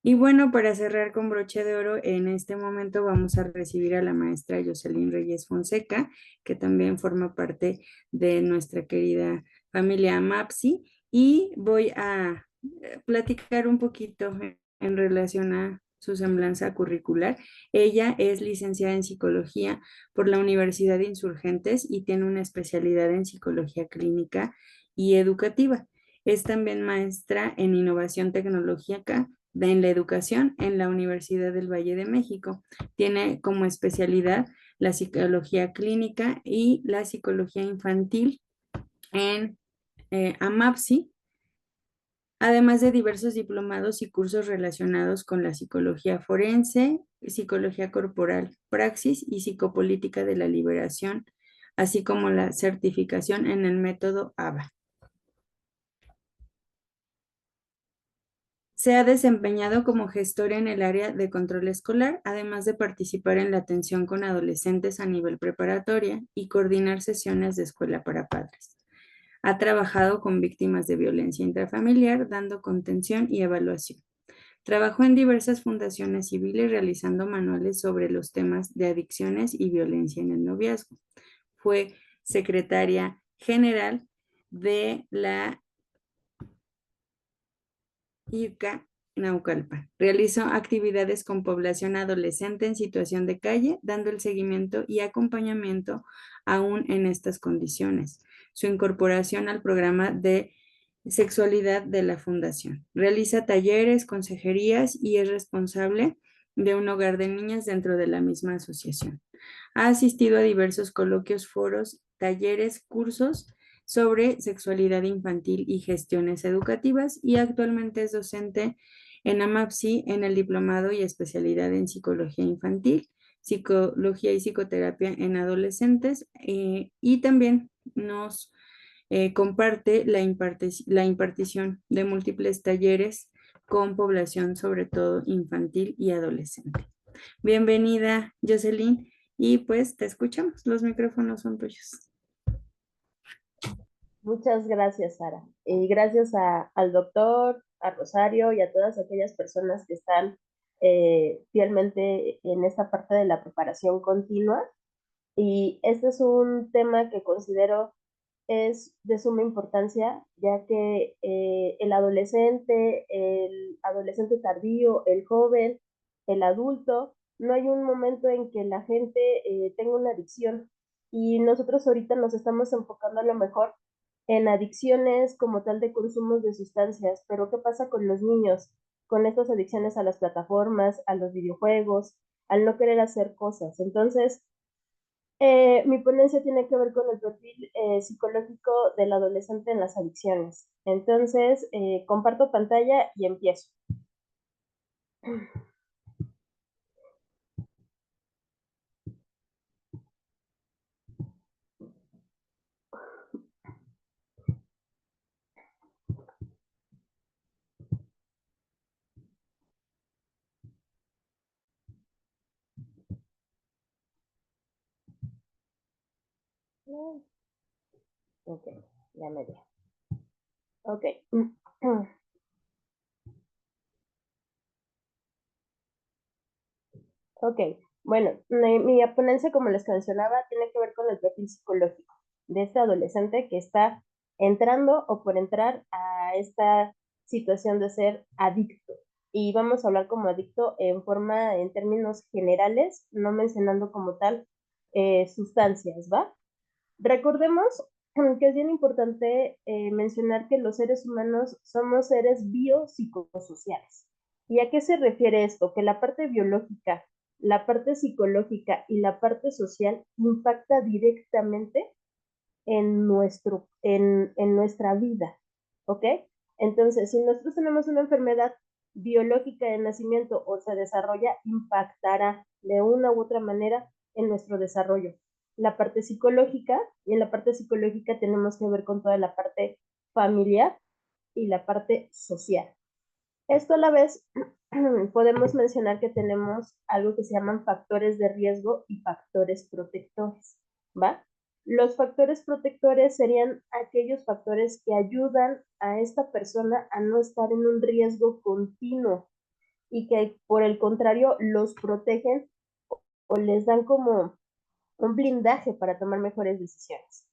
Y bueno, para cerrar con broche de oro, en este momento vamos a recibir a la maestra Jocelyn Reyes Fonseca, que también forma parte de nuestra querida familia MAPSI, y voy a platicar un poquito en relación a su semblanza curricular. Ella es licenciada en psicología por la Universidad de Insurgentes y tiene una especialidad en psicología clínica y educativa. Es también maestra en innovación tecnológica en la educación en la Universidad del Valle de México. Tiene como especialidad la psicología clínica y la psicología infantil en AMAPSI, además de diversos diplomados y cursos relacionados con la psicología forense, psicología corporal, praxis y psicopolítica de la liberación, así como la certificación en el método ABA. Se ha desempeñado como gestora en el área de control escolar, además de participar en la atención con adolescentes a nivel preparatoria y coordinar sesiones de escuela para padres. Ha trabajado con víctimas de violencia intrafamiliar, dando contención y evaluación. Trabajó en diversas fundaciones civiles realizando manuales sobre los temas de adicciones y violencia en el noviazgo. Fue secretaria general de la IRCA Naucalpan. Realizó actividades con población adolescente en situación de calle, dando el seguimiento y acompañamiento aún en estas condiciones. Su incorporación al programa de sexualidad de la Fundación. Realiza talleres, consejerías y es responsable de un hogar de niñas dentro de la misma asociación. Ha asistido a diversos coloquios, foros, talleres, cursos sobre sexualidad infantil y gestiones educativas y actualmente es docente en AMAPSI en el diplomado y especialidad en psicología infantil, psicología y psicoterapia en adolescentes y también nos comparte la impartición de múltiples talleres con población sobre todo infantil y adolescente. Bienvenida, Jocelyn, y pues te escuchamos, los micrófonos son tuyos. Muchas gracias, Sara. Y gracias al doctor, a Rosario y a todas aquellas personas que están fielmente en esta parte de la preparación continua. Y este es un tema que considero es de suma importancia, ya que el adolescente tardío, el joven, el adulto, no hay un momento en que la gente tenga una adicción. Y nosotros ahorita nos estamos enfocando a lo mejor en adicciones como tal de consumos de sustancias, pero ¿qué pasa con los niños? Con estas adicciones a las plataformas, a los videojuegos, al no querer hacer cosas. Entonces, mi ponencia tiene que ver con el perfil psicológico del adolescente en las adicciones. Entonces, comparto pantalla y empiezo. Ok, ya me dio. Ok. Ok, bueno, mi ponencia, como les mencionaba, tiene que ver con el perfil psicológico de este adolescente que está entrando o por entrar a esta situación de ser adicto. Y vamos a hablar como adicto en términos generales, no mencionando como tal sustancias, ¿va? Recordemos que es bien importante mencionar que los seres humanos somos seres biopsicosociales. ¿Y a qué se refiere esto? Que la parte biológica, la parte psicológica y la parte social impacta directamente en nuestra vida, ¿ok? Entonces, si nosotros tenemos una enfermedad biológica de nacimiento o se desarrolla, impactará de una u otra manera en nuestro desarrollo. La parte psicológica, y en la parte psicológica tenemos que ver con toda la parte familiar y la parte social. Esto a la vez podemos mencionar que tenemos algo que se llaman factores de riesgo y factores protectores, ¿va? Los factores protectores serían aquellos factores que ayudan a esta persona a no estar en un riesgo continuo. y que por el contrario los protegen o les dan como un blindaje para tomar mejores decisiones.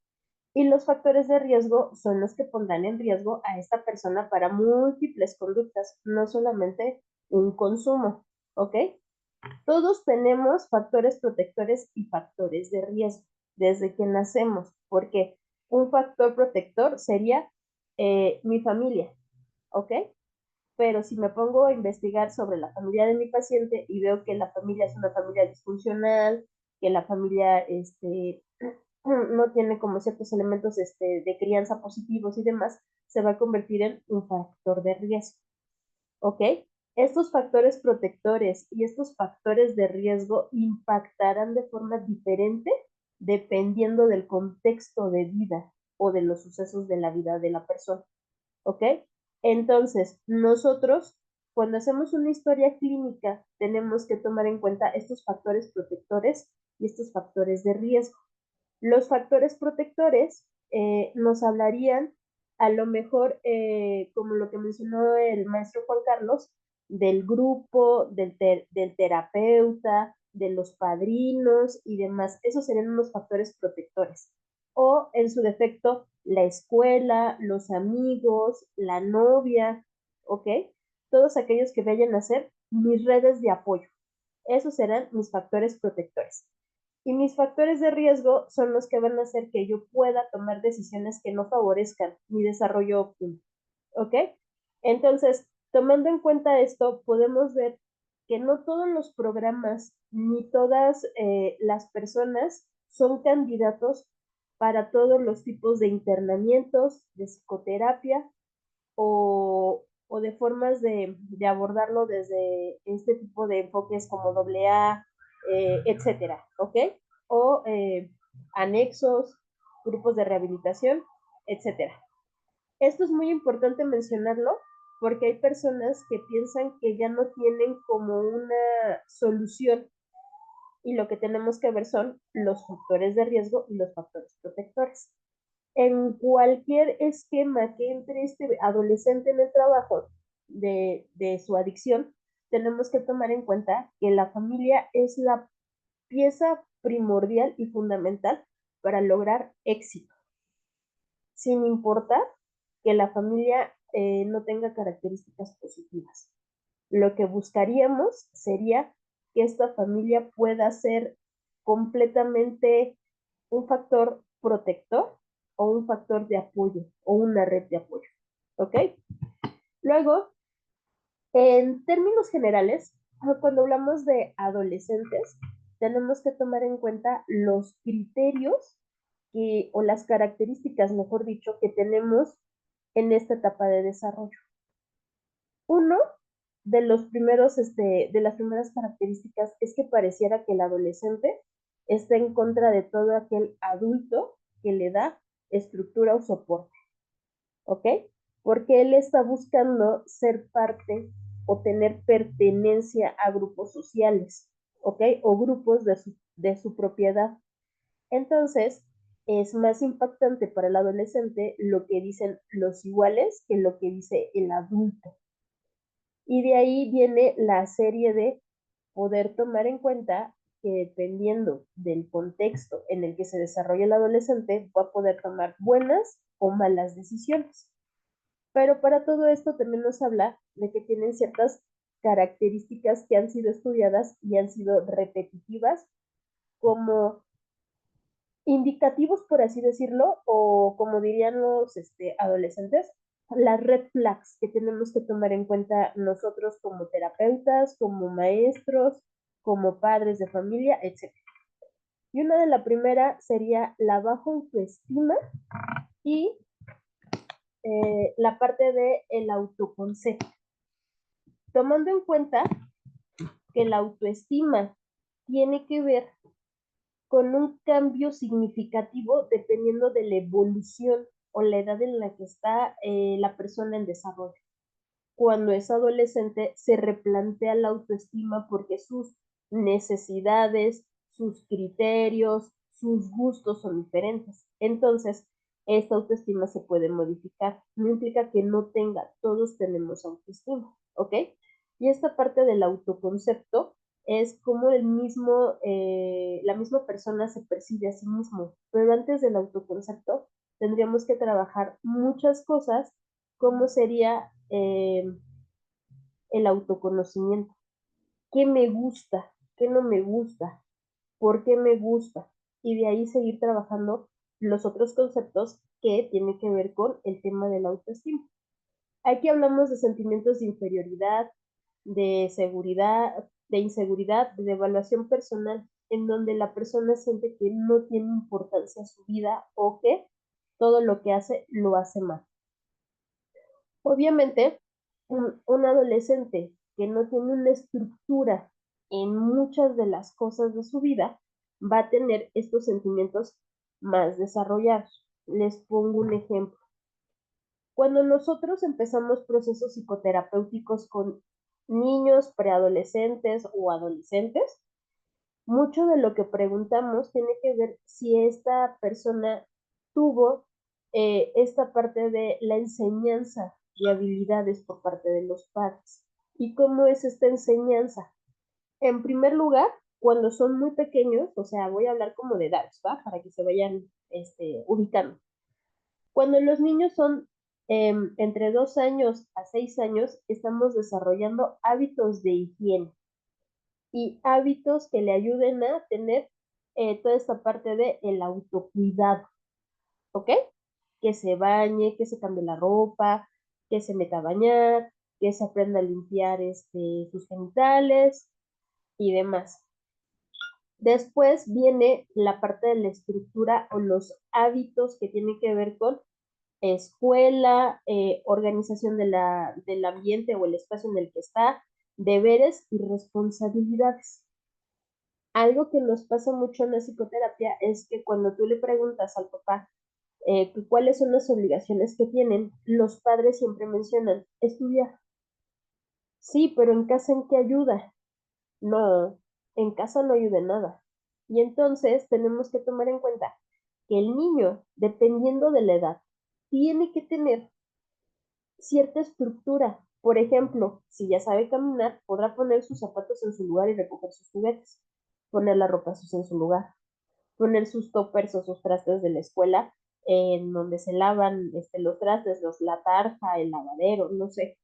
Y los factores de riesgo son los que pondrán en riesgo a esta persona para múltiples conductas, no solamente un consumo, ¿ok? Todos tenemos factores protectores y factores de riesgo desde que nacemos, porque un factor protector sería mi familia, ¿ok? Pero si me pongo a investigar sobre la familia de mi paciente y veo que la familia es una familia disfuncional, que la familia no tiene como ciertos elementos de crianza positivos y demás, se va a convertir en un factor de riesgo. ¿Ok? Estos factores protectores y estos factores de riesgo impactarán de forma diferente dependiendo del contexto de vida o de los sucesos de la vida de la persona. ¿Ok? Entonces, nosotros, cuando hacemos una historia clínica, tenemos que tomar en cuenta estos factores protectores y estos factores de riesgo. Los factores protectores nos hablarían a lo mejor, como lo que mencionó el maestro Juan Carlos, del grupo, del terapeuta, de los padrinos y demás. Esos serían unos factores protectores. O en su defecto, la escuela, los amigos, la novia, ¿ok? Todos aquellos que vayan a ser mis redes de apoyo. Esos serán mis factores protectores. Y mis factores de riesgo son los que van a hacer que yo pueda tomar decisiones que no favorezcan mi desarrollo óptimo. ¿Ok? Entonces, tomando en cuenta esto, podemos ver que no todos los programas ni todas las personas son candidatos para todos los tipos de internamientos, de psicoterapia o de formas de abordarlo desde este tipo de enfoques como AA, etcétera, ¿ok? O anexos, grupos de rehabilitación, etcétera. Esto es muy importante mencionarlo porque hay personas que piensan que ya no tienen como una solución y lo que tenemos que ver son los factores de riesgo y los factores protectores. En cualquier esquema que entre este adolescente en el trabajo de su adicción, tenemos que tomar en cuenta que la familia es la pieza primordial y fundamental para lograr éxito, sin importar que la familia no tenga características positivas. Lo que buscaríamos sería que esta familia pueda ser completamente un factor protector o un factor de apoyo o una red de apoyo. ¿Ok? Luego, en términos generales, cuando hablamos de adolescentes, tenemos que tomar en cuenta los criterios o las características, mejor dicho, que tenemos en esta etapa de desarrollo. Uno de los primeros, de las primeras características es que pareciera que el adolescente está en contra de todo aquel adulto que le da estructura o soporte, ¿ok? Porque él está buscando ser parte o tener pertenencia a grupos sociales, ¿ok? O grupos de su propiedad. Entonces, es más impactante para el adolescente lo que dicen los iguales que lo que dice el adulto. Y de ahí viene la serie de poder tomar en cuenta que dependiendo del contexto en el que se desarrolla el adolescente, va a poder tomar buenas o malas decisiones. Pero para todo esto también nos habla de que tienen ciertas características que han sido estudiadas y han sido repetitivas como indicativos, por así decirlo, o como dirían los adolescentes, las red flags que tenemos que tomar en cuenta nosotros como terapeutas, como maestros, como padres de familia, etc. Y una de la primera sería la baja autoestima y la parte de el autoconcepto. Tomando en cuenta que la autoestima tiene que ver con un cambio significativo dependiendo de la evolución o la edad en la que está la persona en desarrollo. Cuando es adolescente se replantea la autoestima porque sus necesidades, sus criterios, sus gustos son diferentes. Entonces, esta autoestima se puede modificar. No implica que no tenga, todos tenemos autoestima, ¿ok? Y esta parte del autoconcepto es como la misma persona se percibe a sí mismo. Pero antes del autoconcepto tendríamos que trabajar muchas cosas, como sería el autoconocimiento. ¿Qué me gusta? ¿Qué no me gusta? ¿Por qué me gusta? Y de ahí seguir trabajando los otros conceptos que tienen que ver con el tema de la autoestima. Aquí hablamos de sentimientos de inferioridad, de seguridad, de inseguridad, de evaluación personal, en donde la persona siente que no tiene importancia su vida o que todo lo que hace lo hace mal. Obviamente, un adolescente que no tiene una estructura en muchas de las cosas de su vida va a tener estos sentimientos más desarrollados. Les pongo un ejemplo. Cuando nosotros empezamos procesos psicoterapéuticos con niños, preadolescentes o adolescentes, mucho de lo que preguntamos tiene que ver si esta persona tuvo esta parte de la enseñanza y habilidades por parte de los padres. ¿Y cómo es esta enseñanza? En primer lugar, cuando son muy pequeños, o sea, voy a hablar como de edades, ¿va? Para que se vayan ubicando. Cuando los niños son entre 2 años a 6 años, estamos desarrollando hábitos de higiene y hábitos que le ayuden a tener toda esta parte de el autocuidado, ¿ok? Que se bañe, que se cambie la ropa, que se meta a bañar, que se aprenda a limpiar sus genitales y demás. Después viene la parte de la estructura o los hábitos que tienen que ver con escuela, organización del ambiente o el espacio en el que está, deberes y responsabilidades. Algo que nos pasa mucho en la psicoterapia es que cuando tú le preguntas al papá cuáles son las obligaciones que tienen, los padres siempre mencionan estudiar. Sí, pero en casa ¿en qué ayuda? No, en casa no ayuda en nada. Y entonces tenemos que tomar en cuenta que el niño, dependiendo de la edad, tiene que tener cierta estructura. Por ejemplo, si ya sabe caminar, podrá poner sus zapatos en su lugar y recoger sus juguetes, poner la ropa sucia en su lugar, poner sus toppers o sus trastes de la escuela en donde se lavan los trastes, la tarja, el lavadero, no sé.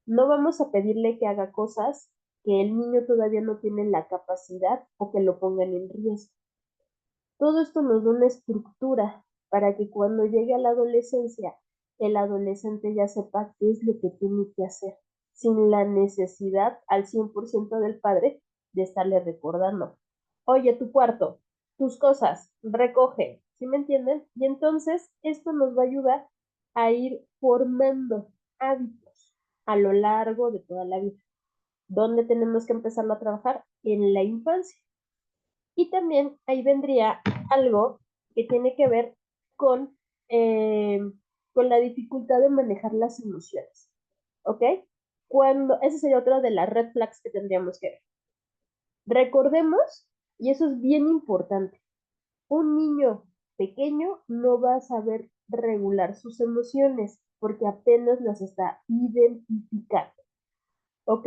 No vamos a pedirle que haga cosas que el niño todavía no tiene la capacidad o que lo pongan en riesgo. Todo esto nos da una estructura para que cuando llegue a la adolescencia, el adolescente ya sepa qué es lo que tiene que hacer, sin la necesidad al 100% del padre de estarle recordando. Oye, tu cuarto, tus cosas, recoge, ¿sí me entienden? Y entonces esto nos va a ayudar a ir formando hábitos a lo largo de toda la vida. ¿Dónde tenemos que empezarlo a trabajar? En la infancia. Y también ahí vendría algo que tiene que ver con, eh, con la dificultad de manejar las emociones. ¿Ok? Esa sería otra de las red flags que tendríamos que ver. Recordemos, y eso es bien importante, un niño pequeño no va a saber regular sus emociones porque apenas las está identificando. ¿Ok?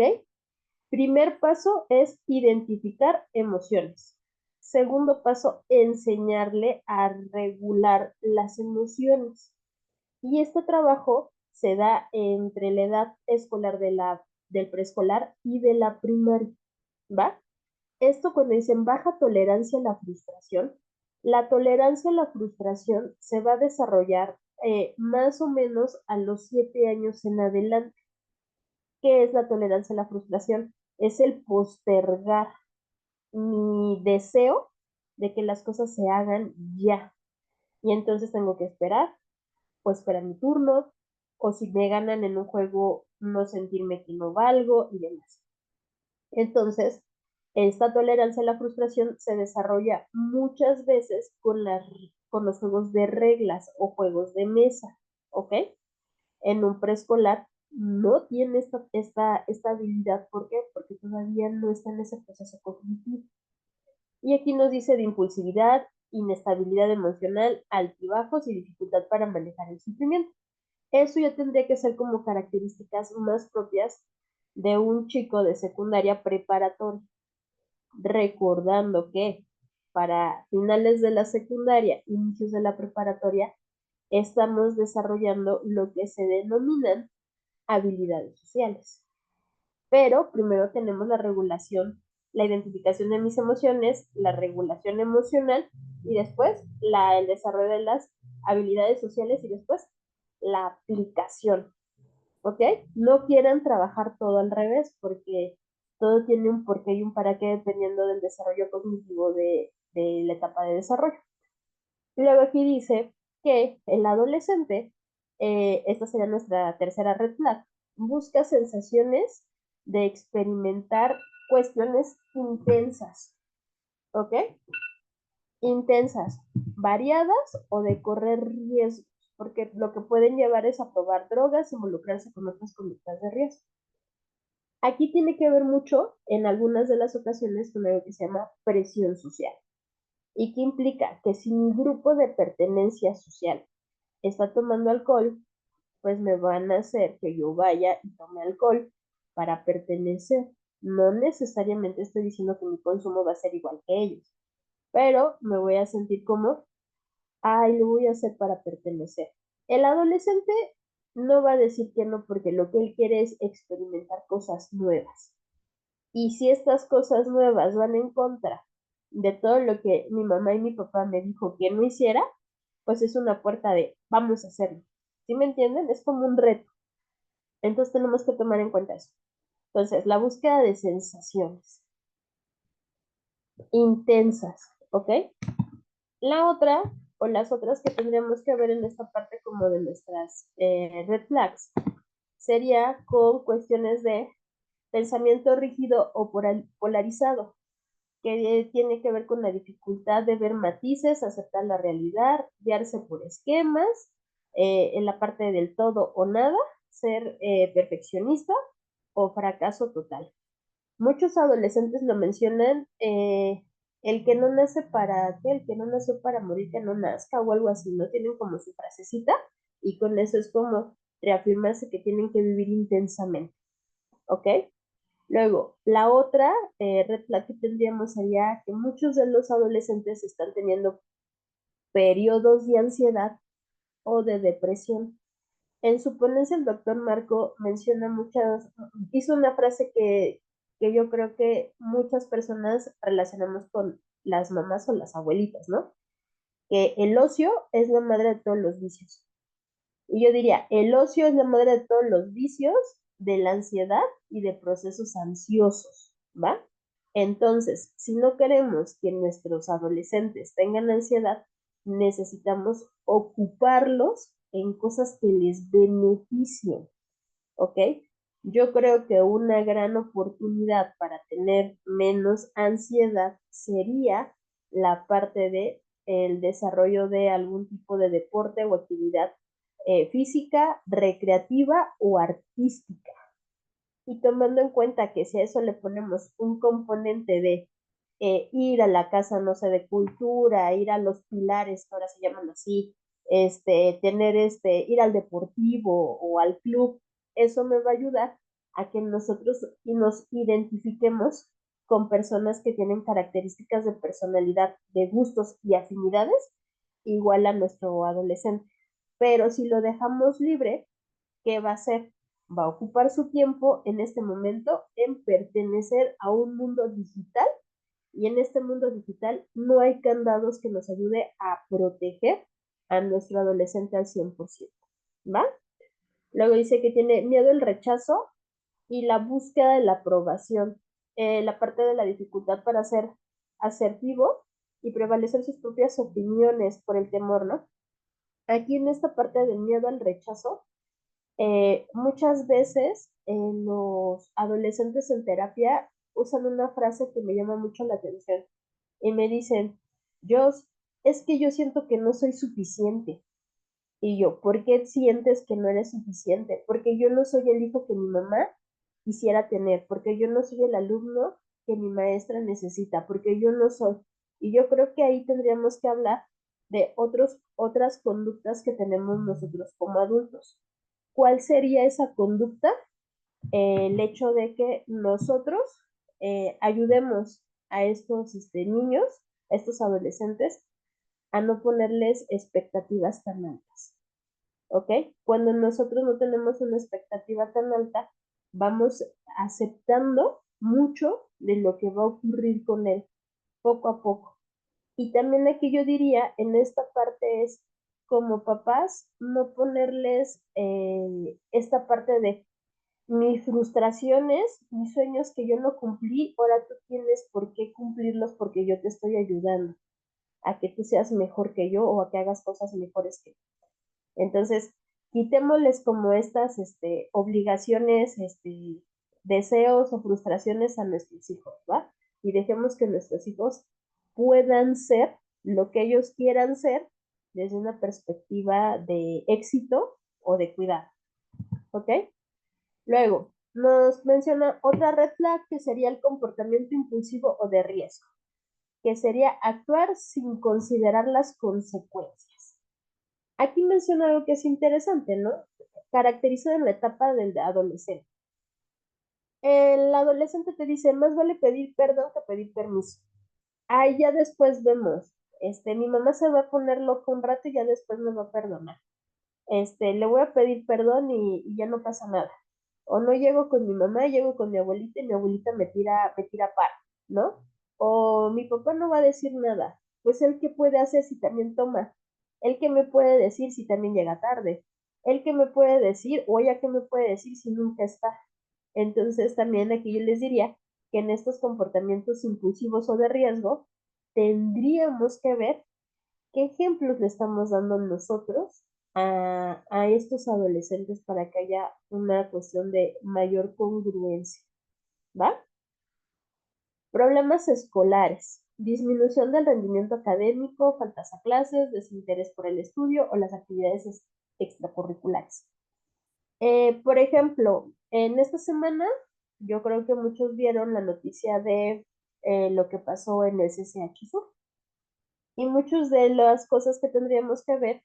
Primer paso es identificar emociones. Segundo paso, enseñarle a regular las emociones. Y este trabajo se da entre la edad escolar del preescolar y de la primaria, ¿va? Esto cuando dicen baja tolerancia a la frustración, la tolerancia a la frustración se va a desarrollar más o menos a los 7 años en adelante. ¿Qué es la tolerancia a la frustración? Es el postergar mi deseo de que las cosas se hagan ya. Y entonces tengo que esperar, o esperar mi turno, o si me ganan en un juego, no sentirme que no valgo y demás. Entonces, esta tolerancia a la frustración se desarrolla muchas veces con los juegos de reglas o juegos de mesa, ¿ok? En un preescolar no tiene esta habilidad. ¿Por qué? Porque todavía no está en ese proceso cognitivo. Y aquí nos dice de impulsividad, inestabilidad emocional, altibajos y dificultad para manejar el sufrimiento. Eso ya tendría que ser como características más propias de un chico de secundaria preparatoria, recordando que para finales de la secundaria, inicios de la preparatoria, estamos desarrollando lo que se denominan habilidades sociales. Pero primero tenemos la regulación, la identificación de mis emociones, la regulación emocional y después el desarrollo de las habilidades sociales y después la aplicación. ¿Ok? No quieran trabajar todo al revés porque todo tiene un porqué y un para qué dependiendo del desarrollo cognitivo de la etapa de desarrollo. Luego aquí dice que el adolescente, esta sería nuestra tercera red flag, busca sensaciones de experimentar cuestiones intensas, ¿ok? Intensas, variadas o de correr riesgos, porque lo que pueden llevar es a probar drogas, involucrarse con otras conductas de riesgo. Aquí tiene que ver mucho, en algunas de las ocasiones, con algo que se llama presión social. ¿Y qué implica? Que si mi grupo de pertenencia social está tomando alcohol, pues me van a hacer que yo vaya y tome alcohol para pertenecer. No necesariamente estoy diciendo que mi consumo va a ser igual que ellos, pero me voy a sentir como, ay, lo voy a hacer para pertenecer. El adolescente no va a decir que no porque lo que él quiere es experimentar cosas nuevas. Y si estas cosas nuevas van en contra de todo lo que mi mamá y mi papá me dijo que no hiciera, pues es una puerta de vamos a hacerlo. ¿Sí me entienden? Es como un reto. Entonces tenemos que tomar en cuenta eso. Entonces, la búsqueda de sensaciones intensas, ¿ok? La otra, o las otras que tendríamos que ver en esta parte como de nuestras red flags, sería con cuestiones de pensamiento rígido o polarizado, que tiene que ver con la dificultad de ver matices, aceptar la realidad, guiarse por esquemas, en la parte del todo o nada, ser perfeccionista o fracaso total. Muchos adolescentes lo mencionan, el que no nace para, ¿qué? El que no nació para morir, que no nazca o algo así, ¿no? Tienen como su frasecita y con eso es como reafirmarse que tienen que vivir intensamente, ¿ok? Luego, la otra red flag que tendríamos sería que muchos de los adolescentes están teniendo periodos de ansiedad o de depresión. En su ponencia, el doctor Marco menciona hizo una frase que yo creo que muchas personas relacionamos con las mamás o las abuelitas, ¿no? Que el ocio es la madre de todos los vicios. Y yo diría, el ocio es la madre de todos los vicios, de la ansiedad y de procesos ansiosos, ¿va? Entonces, si no queremos que nuestros adolescentes tengan ansiedad, necesitamos ocuparlos en cosas que les beneficien, ¿ok? Yo creo que una gran oportunidad para tener menos ansiedad sería la parte de el desarrollo de algún tipo de deporte o actividad física, recreativa o artística. Y tomando en cuenta que si a eso le ponemos un componente de ir a la casa, no sé, de cultura, ir a los pilares, que ahora se llaman así, ir al deportivo o al club, eso me va a ayudar a que nosotros nos identifiquemos con personas que tienen características de personalidad, de gustos y afinidades igual a nuestro adolescente. Pero si lo dejamos libre, ¿qué va a hacer? Va a ocupar su tiempo en este momento en pertenecer a un mundo digital y en este mundo digital no hay candados que nos ayude a proteger a nuestro adolescente al 100%, ¿va? Luego dice que tiene miedo al rechazo y la búsqueda de la aprobación, la parte de la dificultad para ser asertivo y prevalecer sus propias opiniones por el temor, ¿no? Aquí en esta parte del miedo al rechazo, muchas veces los adolescentes en terapia usan una frase que me llama mucho la atención y me dicen, yo, es que yo siento que no soy suficiente. Y yo, ¿por qué sientes que no eres suficiente? Porque yo no soy el hijo que mi mamá quisiera tener, porque yo no soy el alumno que mi maestra necesita, porque yo no soy. Y yo creo que ahí tendríamos que hablar de otras conductas que tenemos nosotros como adultos. ¿Cuál sería esa conducta el hecho de que nosotros ayudemos a estos niños, a estos adolescentes, a no ponerles expectativas tan altas, ¿ok? Cuando nosotros no tenemos una expectativa tan alta, vamos aceptando mucho de lo que va a ocurrir con él poco a poco. Y también aquí yo diría, en esta parte es, como papás, no ponerles esta parte de mis frustraciones, mis sueños que yo no cumplí, ahora tú tienes por qué cumplirlos porque yo te estoy ayudando a que tú seas mejor que yo o a que hagas cosas mejores que yo. Entonces, quitémosles como estas obligaciones, deseos o frustraciones a nuestros hijos, ¿va? Y dejemos que nuestros hijos puedan ser lo que ellos quieran ser desde una perspectiva de éxito o de cuidado, ¿ok? Luego, nos menciona otra red flag que sería el comportamiento impulsivo o de riesgo, que sería actuar sin considerar las consecuencias. Aquí menciona algo que es interesante, ¿no? Caracterizado en la etapa del adolescente. El adolescente te dice, más vale pedir perdón que pedir permiso. Ahí ya después vemos, mi mamá se va a poner loca un rato y ya después me va a perdonar. Le voy a pedir perdón y ya no pasa nada. O no llego con mi mamá, llego con mi abuelita y mi abuelita me tira paro, ¿no? O mi papá no va a decir nada. Pues él qué puede hacer si también toma. Él qué me puede decir si también llega tarde. Él qué me puede decir o ella qué me puede decir si nunca está. Entonces también aquí yo les diría que en estos comportamientos impulsivos o de riesgo tendríamos que ver qué ejemplos le estamos dando nosotros a estos adolescentes para que haya una cuestión de mayor congruencia, ¿va? Problemas escolares, disminución del rendimiento académico, faltas a clases, desinterés por el estudio o las actividades extracurriculares. Por ejemplo, en esta semana yo creo que muchos vieron la noticia de lo que pasó en el CCH Sur y muchas de las cosas que tendríamos que ver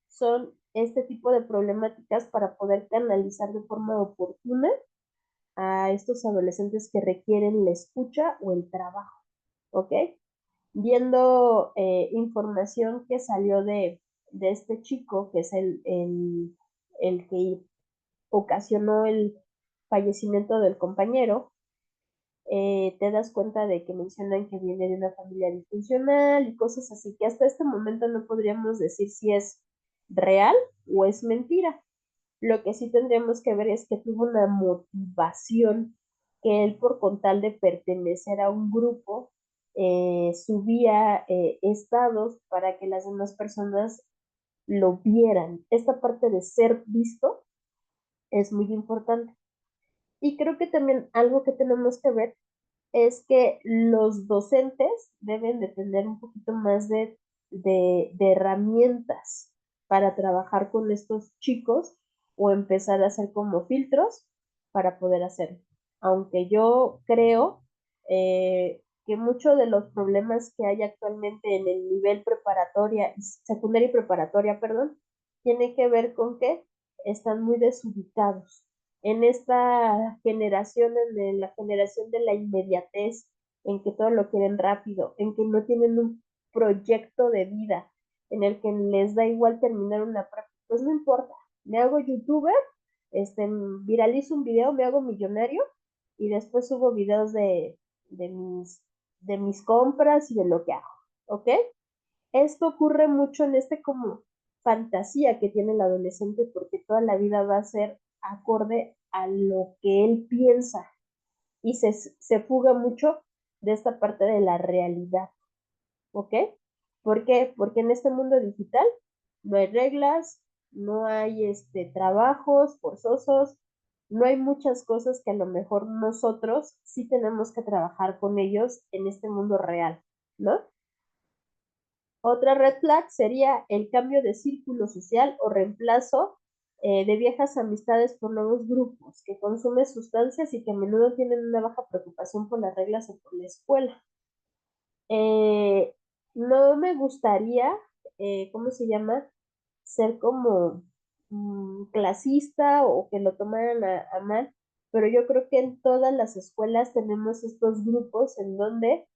son este tipo de problemáticas para poder canalizar de forma oportuna a estos adolescentes que requieren la escucha o el trabajo, ¿ok? Viendo información que salió de este chico, que es el que ocasionó el fallecimiento del compañero, te das cuenta de que mencionan que viene de una familia disfuncional y cosas así, que hasta este momento no podríamos decir si es real o es mentira. Lo que sí tendríamos que ver es que tuvo una motivación que él por con tal de pertenecer a un grupo subía estados para que las demás personas lo vieran. Esta parte de ser visto es muy importante. Y creo que también algo que tenemos que ver es que los docentes deben de tener un poquito más de herramientas para trabajar con estos chicos o empezar a hacer como filtros para poder hacerlo. Aunque yo creo que muchos de los problemas que hay actualmente en el nivel preparatoria, secundaria y preparatoria, perdón, tiene que ver con que están muy desubicados en esta generación, en la generación de la inmediatez, en que todo lo quieren rápido, en que no tienen un proyecto de vida, en el que les da igual terminar una práctica, pues no importa, me hago youtuber, viralizo un video, me hago millonario y después subo videos de mis, de mis compras y de lo que hago, ¿ok? Esto ocurre mucho en como fantasía que tiene el adolescente porque toda la vida va a ser acorde a lo que él piensa y se fuga mucho de esta parte de la realidad, ¿ok? ¿Por qué? Porque en este mundo digital no hay reglas, no hay trabajos forzosos, no hay muchas cosas que a lo mejor nosotros sí tenemos que trabajar con ellos en este mundo real, ¿no? Otra red flag sería el cambio de círculo social o reemplazo de viejas amistades por nuevos grupos que consumen sustancias y que a menudo tienen una baja preocupación por las reglas o por la escuela. Eh, no me gustaría, ¿cómo se llama? Ser como clasista o que lo tomaran a mal, pero yo creo que en todas las escuelas tenemos estos grupos en donde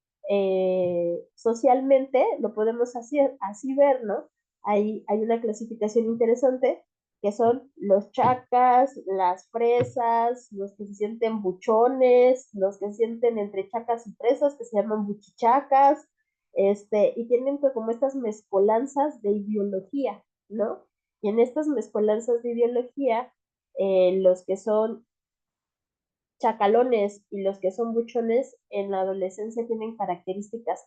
socialmente lo podemos así ver, ¿no? Hay una clasificación interesante que son los chacas, las fresas, los que se sienten buchones, los que se sienten entre chacas y fresas, que se llaman buchichacas, y tienen pues como estas mezcolanzas de ideología, ¿no? Y en estas mezcolanzas de ideología, los que son chacalones y los que son buchones en la adolescencia tienen características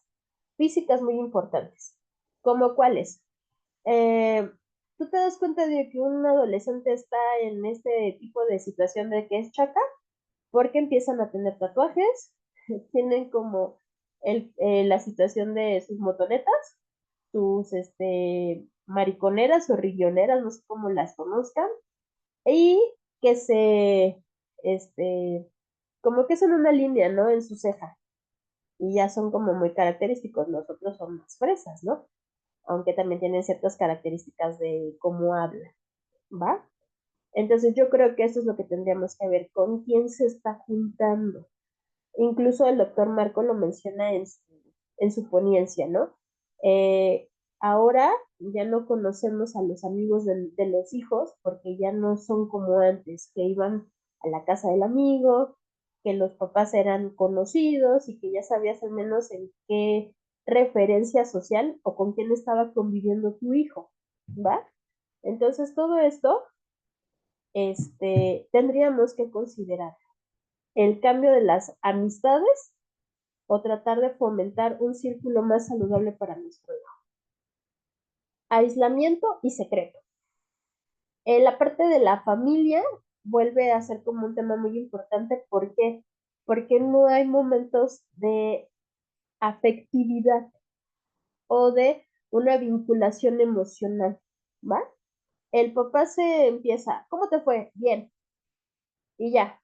físicas muy importantes. ¿Como cuáles? Eh, ¿Tú te das cuenta de que un adolescente está en este tipo de situación de que es chaca? Porque empiezan a tener tatuajes, tienen como la situación de sus motonetas, sus mariconeras o rillioneras, no sé cómo las conozcan, y que este, como que son una línea, ¿no? En su ceja, y ya son como muy característicos, los otros son más fresas, ¿no? Aunque también tienen ciertas características de cómo habla, ¿va? Entonces yo creo que eso es lo que tendríamos que ver, con quién se está juntando. Incluso el doctor Marco lo menciona en su ponencia, ¿no? Eh, Ahora ya no conocemos a los amigos de los hijos porque ya no son como antes, que iban a la casa del amigo, que los papás eran conocidos y que ya sabías al menos en qué referencia social o con quién estaba conviviendo tu hijo, ¿va? Entonces todo esto, tendríamos que considerar el cambio de las amistades o tratar de fomentar un círculo más saludable para nuestro hijo. Aislamiento y secreto. La parte de la familia vuelve a ser como un tema muy importante. ¿Por qué? Porque no hay momentos de afectividad o de una vinculación emocional, ¿va? El papá se empieza, ¿cómo te fue? Bien, y ya,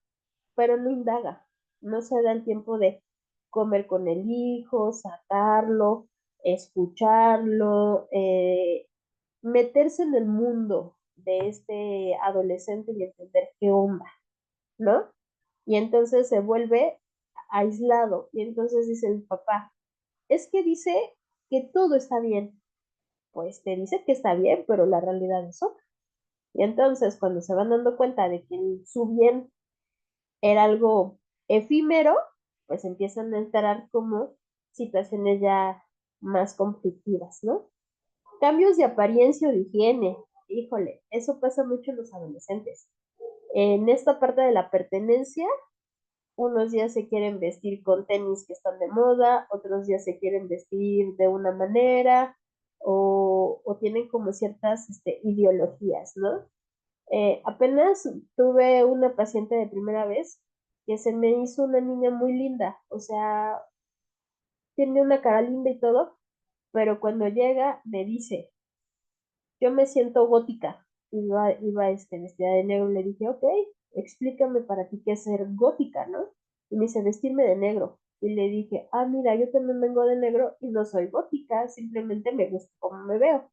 pero no indaga, no se da el tiempo de comer con el hijo, sacarlo, escucharlo, meterse en el mundo de este adolescente y entender qué onda, ¿no? Y entonces se vuelve aislado y entonces dice el papá, es que dice que todo está bien, pues te dice que está bien, pero la realidad es otra. Y entonces cuando se van dando cuenta de que su bien era algo efímero, pues empiezan a entrar como situaciones ya más conflictivas, ¿no? Cambios de apariencia o de higiene. Híjole, eso pasa mucho en los adolescentes. En esta parte de la pertenencia, unos días se quieren vestir con tenis que están de moda, otros días se quieren vestir de una manera o tienen como ciertas ideologías, ¿no? Apenas tuve una paciente de primera vez que se me hizo una niña muy linda, o sea, tiene una cara linda y todo, pero cuando llega me dice, yo me siento gótica. Iba vestida de negro. Le dije, ok, explícame para ti qué es ser gótica, ¿no? Y me dice, vestirme de negro. Y le dije, ah, mira, yo también vengo de negro y no soy gótica, simplemente me gusta cómo me veo.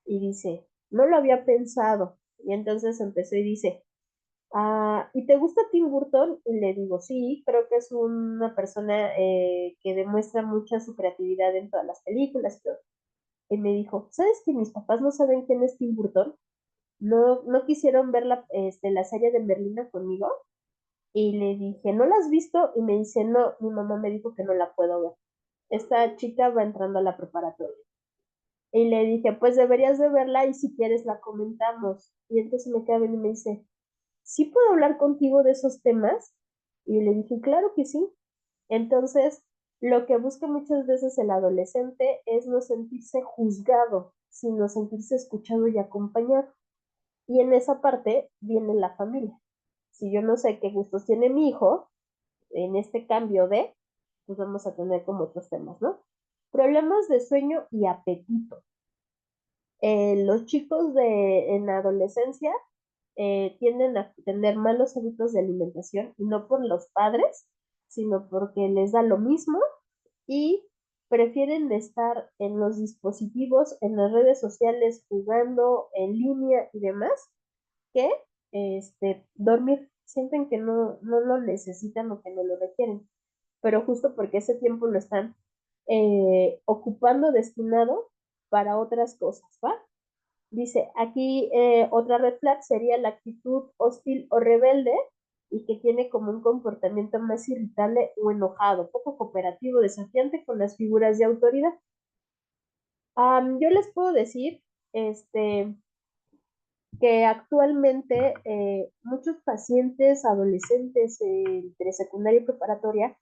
Y dice, no lo había pensado. Y entonces empezó y dice, ah, ¿y te gusta Tim Burton? Y le digo, sí, creo que es una persona que demuestra mucha su creatividad en todas las películas y todo. Y me dijo, ¿sabes que mis papás no saben quién es Tim Burton? No quisieron ver la serie de Merlina conmigo. Y le dije, ¿no la has visto? Y me dice, no, mi mamá me dijo que no la puedo ver. Esta chica va entrando a la preparatoria. Y le dije, pues deberías de verla y si quieres la comentamos. Y entonces me queda bien y me dice, ¿sí puedo hablar contigo de esos temas? Y le dije, claro que sí. Entonces, lo que busca muchas veces el adolescente es no sentirse juzgado, sino sentirse escuchado y acompañado. Y en esa parte viene la familia. Si yo no sé qué gustos tiene mi hijo, en este cambio pues vamos a tener como otros temas, ¿no? Problemas de sueño y apetito. Los chicos en la adolescencia tienden a tener malos hábitos de alimentación y no por los padres, sino porque les da lo mismo y prefieren estar en los dispositivos, en las redes sociales, jugando en línea y demás, que dormir. sienten que no lo necesitan o que no lo requieren, pero justo porque ese tiempo lo están ocupando destinado para otras cosas, ¿va? Dice, aquí otra red flag sería la actitud hostil o rebelde y que tiene como un comportamiento más irritable o enojado, poco cooperativo, desafiante con las figuras de autoridad. Yo les puedo decir este, que actualmente muchos pacientes adolescentes entre secundaria y preparatoria,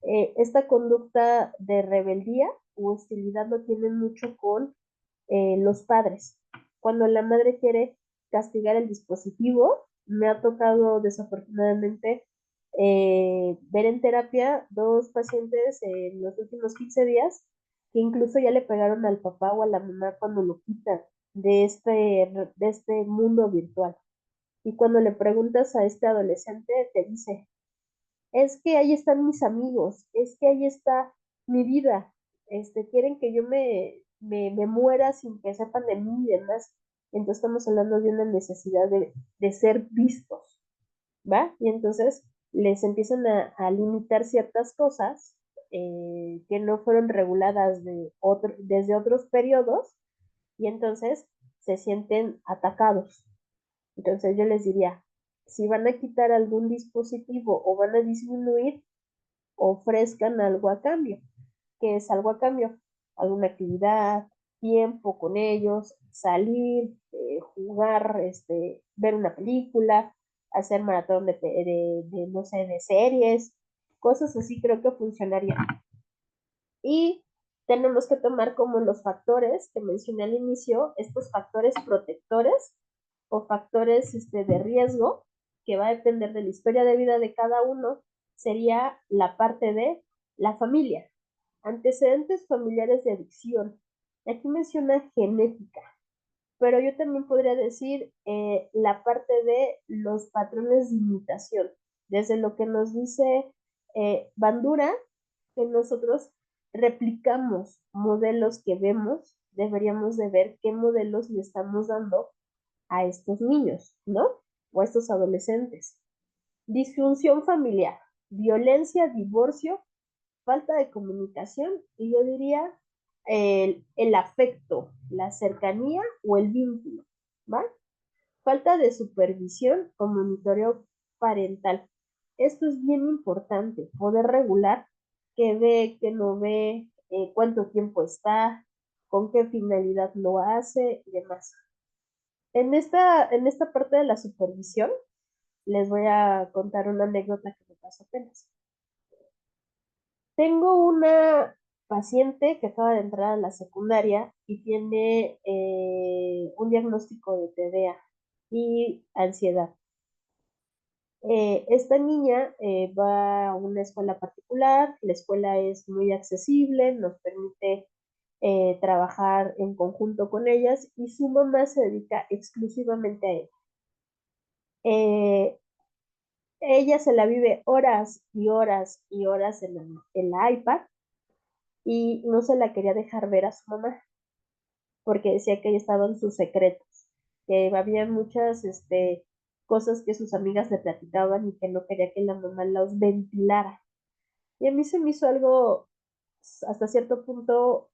esta conducta de rebeldía u hostilidad lo tienen mucho con los padres. Cuando la madre quiere castigar el dispositivo, me ha tocado desafortunadamente ver en terapia dos pacientes en los últimos 15 días que incluso ya le pegaron al papá o a la mamá cuando lo quitan de este mundo virtual. Y cuando le preguntas a este adolescente, te dice, es que ahí están mis amigos, es que ahí está mi vida, quieren que yo me muera sin que sepan de mí y demás. Entonces estamos hablando de una necesidad de ser vistos, ¿va? Y entonces les empiezan a limitar ciertas cosas que no fueron reguladas desde otros periodos y entonces se sienten atacados. Entonces yo les diría, si van a quitar algún dispositivo o van a disminuir, ofrezcan algo a cambio. ¿Qué es algo a cambio? Alguna actividad, tiempo con ellos, salir, jugar, ver una película, hacer maratón no sé, de series, cosas así creo que funcionaría. Y tenemos que tomar como los factores que mencioné al inicio, estos factores protectores o factores de riesgo, que va a depender de la historia de vida de cada uno, sería la parte de la familia. Antecedentes familiares de adicción. Aquí menciona genética, pero yo también podría decir la parte de los patrones de imitación, desde lo que nos dice Bandura, que nosotros replicamos modelos que vemos, deberíamos de ver qué modelos le estamos dando a estos niños, ¿no? O a estos adolescentes. Disfunción familiar, violencia, divorcio, falta de comunicación y yo diría el afecto, la cercanía o el vínculo, ¿va? Falta de supervisión o monitoreo parental. Esto es bien importante, poder regular qué ve, qué no ve, cuánto tiempo está, con qué finalidad lo hace y demás. En esta parte de la supervisión, les voy a contar una anécdota que me pasó apenas. Tengo una paciente que acaba de entrar a la secundaria y tiene un diagnóstico de TDA y ansiedad. Esta niña va a una escuela particular, la escuela es muy accesible, nos permite trabajar en conjunto con ellas y su mamá se dedica exclusivamente a ella. Ella se la vive horas y horas y horas en la iPad y no se la quería dejar ver a su mamá porque decía que ahí estaban sus secretos, que había muchas cosas que sus amigas le platicaban y que no quería que la mamá los ventilara. Y a mí se me hizo algo hasta cierto punto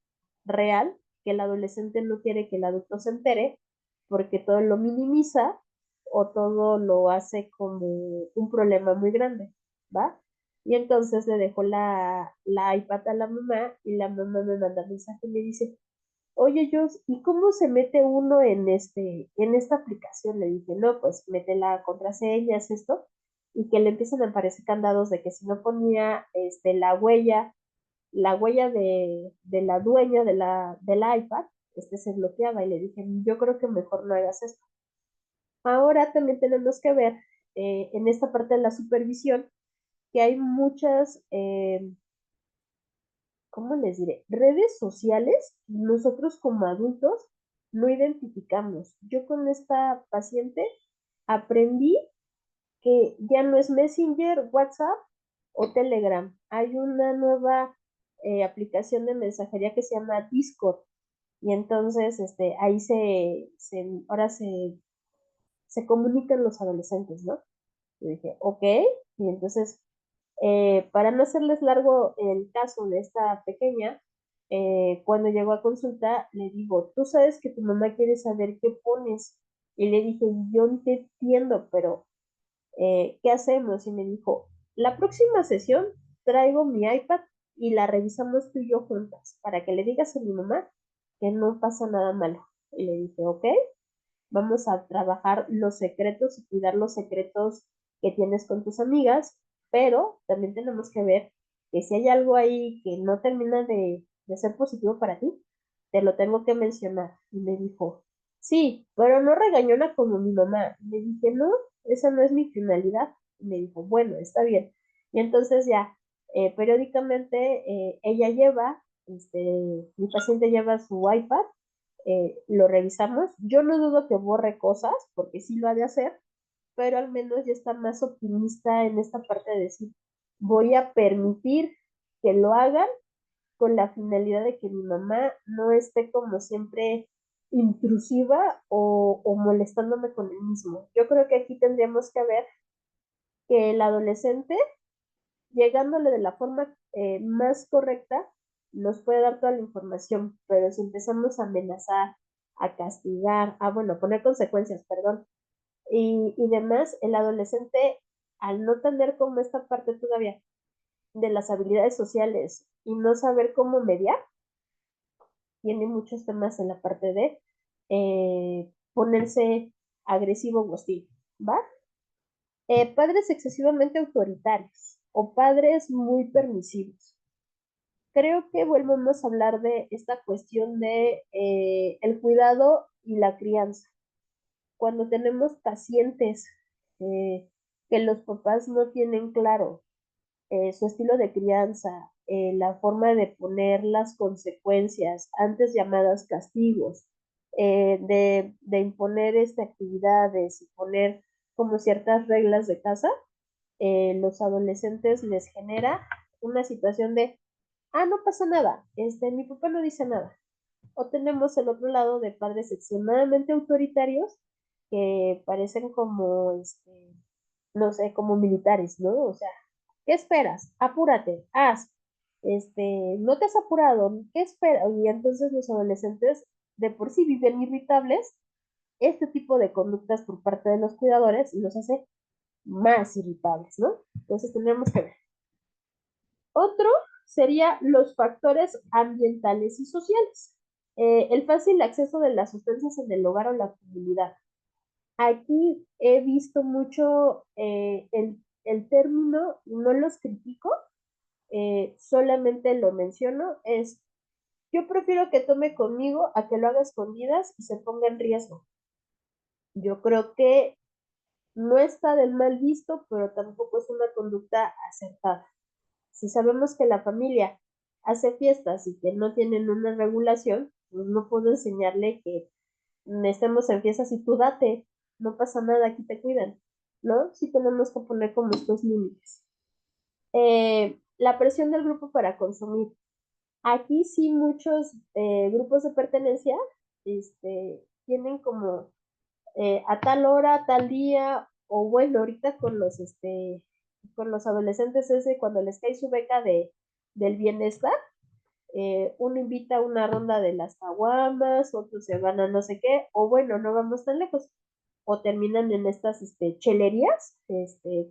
real, que el adolescente no quiere que el adulto se entere porque todo lo minimiza o todo lo hace como un problema muy grande, ¿va? Y entonces le dejó la iPad a la mamá y la mamá me manda mensaje y me dice, oye, Jos, ¿y cómo se mete uno en esta aplicación? Le dije, no, pues mete la contraseña, es esto, y que le empiezan a aparecer candados de que si no ponía la huella de la dueña del iPad, se bloqueaba, y le dije, yo creo que mejor no hagas esto. Ahora también tenemos que ver en esta parte de la supervisión que hay muchas, ¿cómo les diré? Redes sociales, nosotros como adultos no identificamos. Yo con esta paciente aprendí que ya no es Messenger, WhatsApp o Telegram. Hay una nueva aplicación de mensajería que se llama Discord. Y entonces ahí ahora se comunican los adolescentes, ¿no? Y dije, ok, y entonces, para no hacerles largo el caso de esta pequeña, cuando llegó a consulta, le digo, tú sabes que tu mamá quiere saber qué pones. Y le dije, yo no te entiendo, pero ¿qué hacemos? Y me dijo, la próxima sesión traigo mi iPad y la revisamos tú y yo juntas para que le digas a mi mamá que no pasa nada malo. Y le dije, ok, vamos a trabajar los secretos y cuidar los secretos que tienes con tus amigas, pero también tenemos que ver que si hay algo ahí que no termina de ser positivo para ti, te lo tengo que mencionar. Y me dijo, sí, pero no regañona como mi mamá. Y le dije, no, esa no es mi finalidad. Y me dijo, bueno, está bien. Y entonces ya, periódicamente ella lleva, mi paciente lleva su iPad, lo revisamos. Yo no dudo que borre cosas, porque sí lo ha de hacer, pero al menos ya está más optimista en esta parte de decir, voy a permitir que lo hagan con la finalidad de que mi mamá no esté como siempre intrusiva o molestándome con el mismo. Yo creo que aquí tendríamos que ver que el adolescente, llegándole de la forma más correcta, nos puede dar toda la información, pero si empezamos a amenazar, a castigar, a, bueno, poner consecuencias, perdón, y demás, el adolescente, al no tener como esta parte todavía de las habilidades sociales y no saber cómo mediar, tiene muchos temas en la parte de ponerse agresivo o hostil, ¿va? Padres excesivamente autoritarios o padres muy permisivos. Creo que volvemos a hablar de esta cuestión de el cuidado y la crianza. Cuando tenemos pacientes que los papás no tienen claro su estilo de crianza, la forma de poner las consecuencias, antes llamadas castigos, de imponer actividades y poner como ciertas reglas de casa, los adolescentes les genera una situación de, ah, no pasa nada, mi papá no dice nada. O tenemos el otro lado de padres extremadamente autoritarios que parecen como, no sé, como militares, ¿no? O sea, ¿qué esperas? Apúrate, haz. No te has apurado, ¿qué esperas? Y entonces los adolescentes de por sí viven irritables, este tipo de conductas por parte de los cuidadores los hace más irritables, ¿no? Entonces tendremos que ver. Otro sería los factores ambientales y sociales. El fácil acceso de las sustancias en el hogar o la comunidad. Aquí he visto mucho el término, no los critico, solamente lo menciono, es yo prefiero que tome conmigo a que lo haga a escondidas y se ponga en riesgo. Yo creo que no está del mal visto, pero tampoco es una conducta acertada. Si sabemos que la familia hace fiestas y que no tienen una regulación, pues no puedo enseñarle que estemos en fiestas y tú date, no pasa nada, aquí te cuidan, ¿no? Sí tenemos que poner como estos límites. La presión del grupo para consumir. Aquí sí muchos grupos de pertenencia tienen como a tal hora, tal día, o bueno, ahorita con los adolescentes ese, cuando les cae su beca del bienestar, uno invita a una ronda de las caguamas, otros se van a no sé qué, o bueno, no vamos tan lejos, o terminan en estas chelerías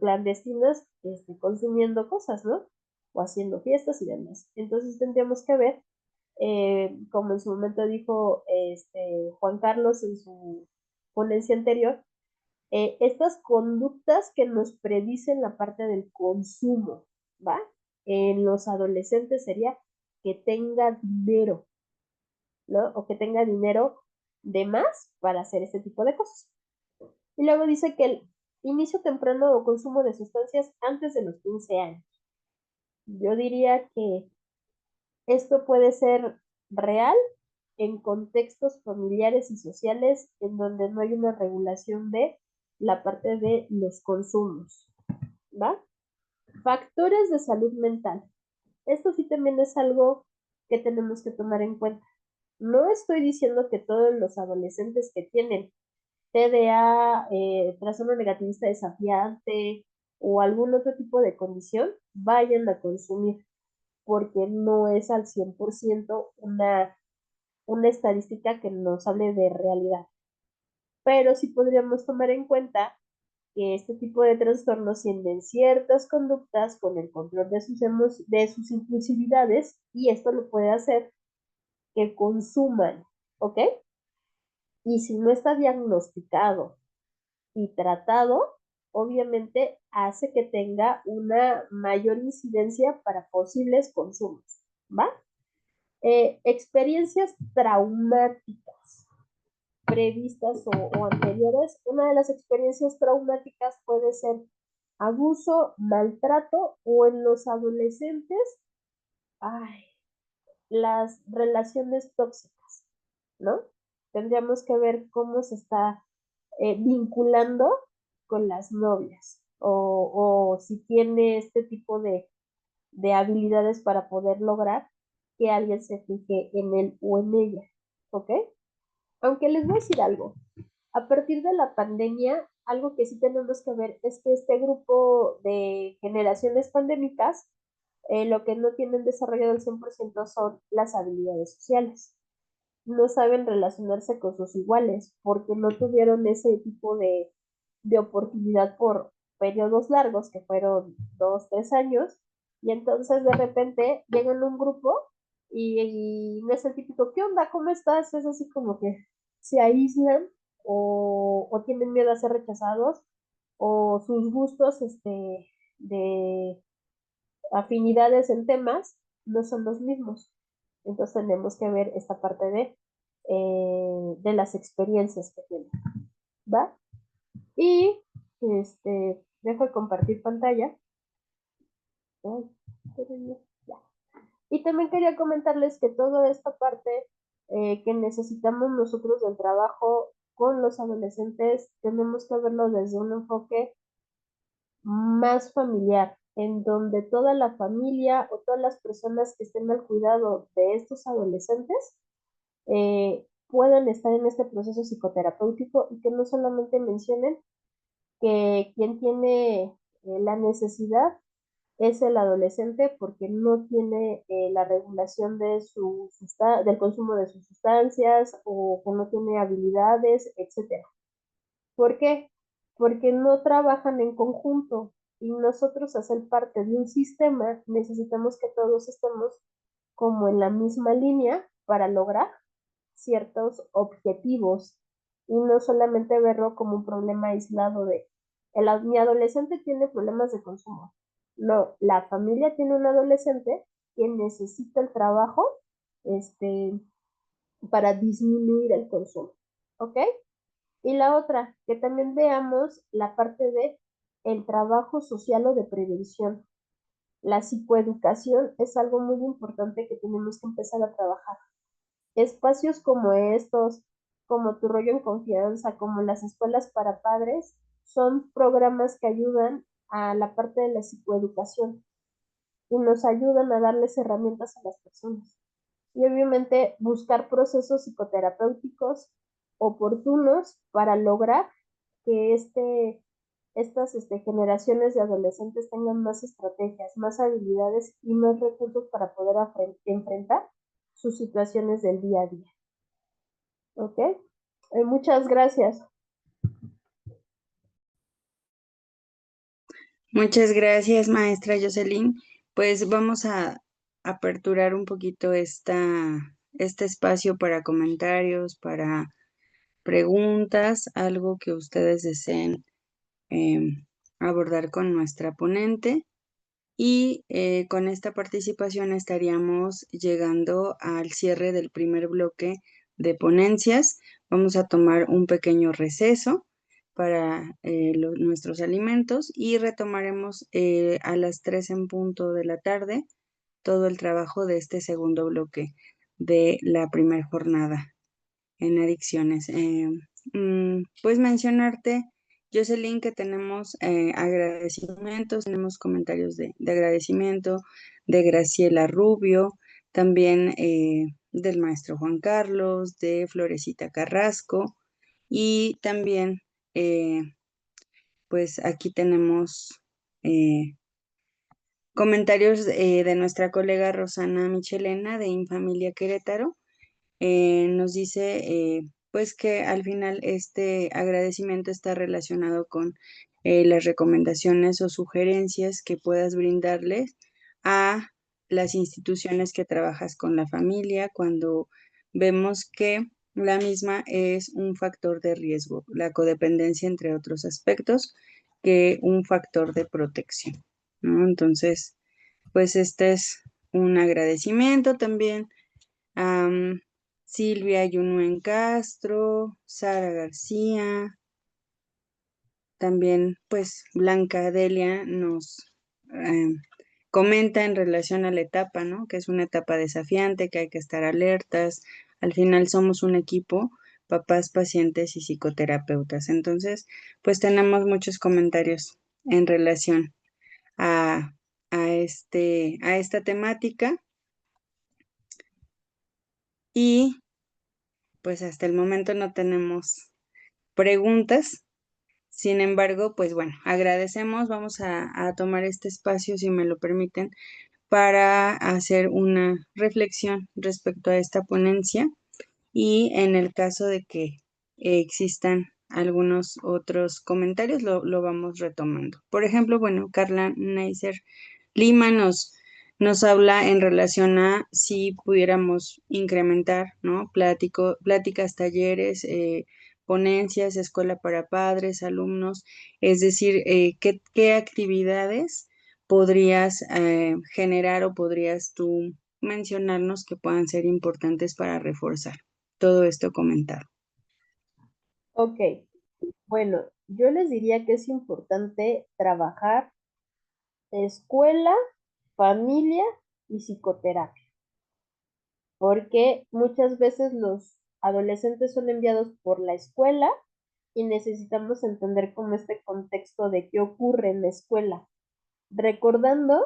clandestinas consumiendo cosas, ¿no? O haciendo fiestas y demás. Entonces tendríamos que ver, como en su momento dijo Juan Carlos en su ponencia anterior, estas conductas que nos predicen la parte del consumo, ¿va? En los adolescentes sería que tenga dinero, ¿no? O que tenga dinero de más para hacer este tipo de cosas. Y luego dice que el inicio temprano o consumo de sustancias antes de los 15 años. Yo diría que esto puede ser real en contextos familiares y sociales en donde no hay una regulación de la parte de los consumos, ¿va? Factores de salud mental. Esto sí también es algo que tenemos que tomar en cuenta. No estoy diciendo que todos los adolescentes que tienen TDA, trastorno negativista desafiante o algún otro tipo de condición, vayan a consumir, porque no es al 100% una estadística que nos hable de realidad. Pero sí podríamos tomar en cuenta que este tipo de trastornos tienden ciertas conductas con el control de sus impulsividades y esto lo puede hacer que consuman, ¿ok? Y si no está diagnosticado y tratado, obviamente hace que tenga una mayor incidencia para posibles consumos, ¿va? Experiencias traumáticas previstas o anteriores. Una de las experiencias traumáticas puede ser abuso, maltrato o en los adolescentes, ay, las relaciones tóxicas, ¿no? Tendríamos que ver cómo se está vinculando con las novias o si tiene este tipo de habilidades para poder lograr que alguien se fije en él o en ella, ¿ok? Aunque les voy a decir algo, a partir de la pandemia, algo que sí tenemos que ver es que este grupo de generaciones pandémicas, lo que no tienen desarrollado al 100% son las habilidades sociales. No saben relacionarse con sus iguales porque no tuvieron ese tipo de oportunidad por periodos largos, que fueron 2, 3 años, y entonces de repente llegan a un grupo y no es el típico, ¿qué onda? ¿Cómo estás? Es así como que se aíslan o tienen miedo a ser rechazados o sus gustos de afinidades en temas no son los mismos. Entonces tenemos que ver esta parte de las experiencias que tienen, ¿va? Y dejo de compartir pantalla. Ay, ya. Y también quería comentarles que toda esta parte que necesitamos nosotros del trabajo con los adolescentes, tenemos que verlo desde un enfoque más familiar, en donde toda la familia o todas las personas que estén al cuidado de estos adolescentes puedan estar en este proceso psicoterapéutico y que no solamente mencionen que quien tiene la necesidad es el adolescente porque no tiene la regulación del consumo de sus sustancias o que no tiene habilidades, etcétera. ¿Por qué? Porque no trabajan en conjunto y nosotros, hacer parte de un sistema, necesitamos que todos estemos como en la misma línea para lograr ciertos objetivos y no solamente verlo como un problema aislado mi adolescente tiene problemas de consumo. No, la familia tiene un adolescente que necesita el trabajo este, para disminuir el consumo. ¿Ok? Y la otra, que también veamos la parte de el trabajo social o de prevención. La psicoeducación es algo muy importante que tenemos que empezar a trabajar. Espacios como estos, como Tu Rollo en Confianza, como las escuelas para padres, son programas que ayudan a la parte de la psicoeducación y nos ayudan a darles herramientas a las personas. Y obviamente buscar procesos psicoterapéuticos oportunos para lograr que estas generaciones de adolescentes tengan más estrategias, más habilidades y más recursos para poder enfrentar sus situaciones del día a día. ¿Ok? Muchas gracias. Muchas gracias, maestra Jocelyn. Pues vamos a aperturar un poquito este espacio para comentarios, para preguntas, algo que ustedes deseen abordar con nuestra ponente. Y con esta participación estaríamos llegando al cierre del primer bloque de ponencias. Vamos a tomar un pequeño receso para nuestros alimentos y retomaremos a las 3 en punto de la tarde todo el trabajo de este segundo bloque de la primera jornada en adicciones. Pues mencionarte, Jocelyn, que tenemos agradecimientos, tenemos comentarios de agradecimiento de Graciela Rubio, también del maestro Juan Carlos, de Florecita Carrasco. Y también, pues aquí tenemos eh, comentarios de nuestra colega Rosana Michelena de Infamilia Querétaro. Nos dice pues que al final este agradecimiento está relacionado con las recomendaciones o sugerencias que puedas brindarles a las instituciones que trabajas con la familia cuando vemos que la misma es un factor de riesgo, la codependencia entre otros aspectos, que un factor de protección, ¿no? Entonces, pues este es un agradecimiento también. Am, Silvia Yunuen Castro, Sara García, también pues Blanca Delia nos comenta en relación a la etapa, ¿no? Que es una etapa desafiante, que hay que estar alertas. Al final somos un equipo, papás, pacientes y psicoterapeutas. Entonces, pues tenemos muchos comentarios en relación a, a esta temática y pues hasta el momento no tenemos preguntas. Sin embargo, pues bueno, agradecemos, vamos a tomar este espacio, si me lo permiten, para hacer una reflexión respecto a esta ponencia y en el caso de que existan algunos otros comentarios, lo vamos retomando. Por ejemplo, bueno, Carla Neisser Lima nos habla en relación a si pudiéramos incrementar, ¿no? Pláticas, talleres, ponencias, escuela para padres, alumnos, es decir, ¿qué actividades podrías generar o podrías tú mencionarnos que puedan ser importantes para reforzar todo esto comentado? Ok, bueno, yo les diría que es importante trabajar escuela, familia y psicoterapia, porque muchas veces los adolescentes son enviados por la escuela y necesitamos entender como este contexto de qué ocurre en la escuela, recordando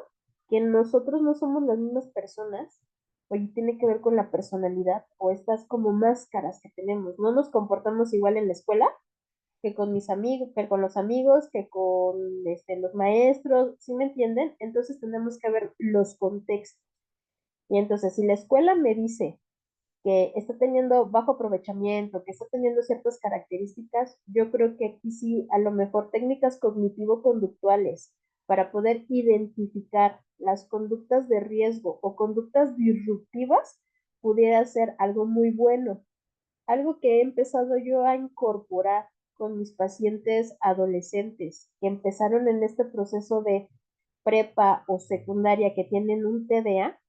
que nosotros no somos las mismas personas, oye, tiene que ver con la personalidad o estas como máscaras que tenemos, no nos comportamos igual en la escuela que con mis amigos, que con los amigos, que con los maestros, ¿sí me entienden? Entonces tenemos que ver los contextos. Y entonces, si la escuela me dice que está teniendo bajo aprovechamiento, que está teniendo ciertas características, yo creo que aquí sí, a lo mejor técnicas cognitivo-conductuales para poder identificar las conductas de riesgo o conductas disruptivas pudiera ser algo muy bueno. Algo que he empezado yo a incorporar con mis pacientes adolescentes que empezaron en este proceso de prepa o secundaria que tienen un TDA,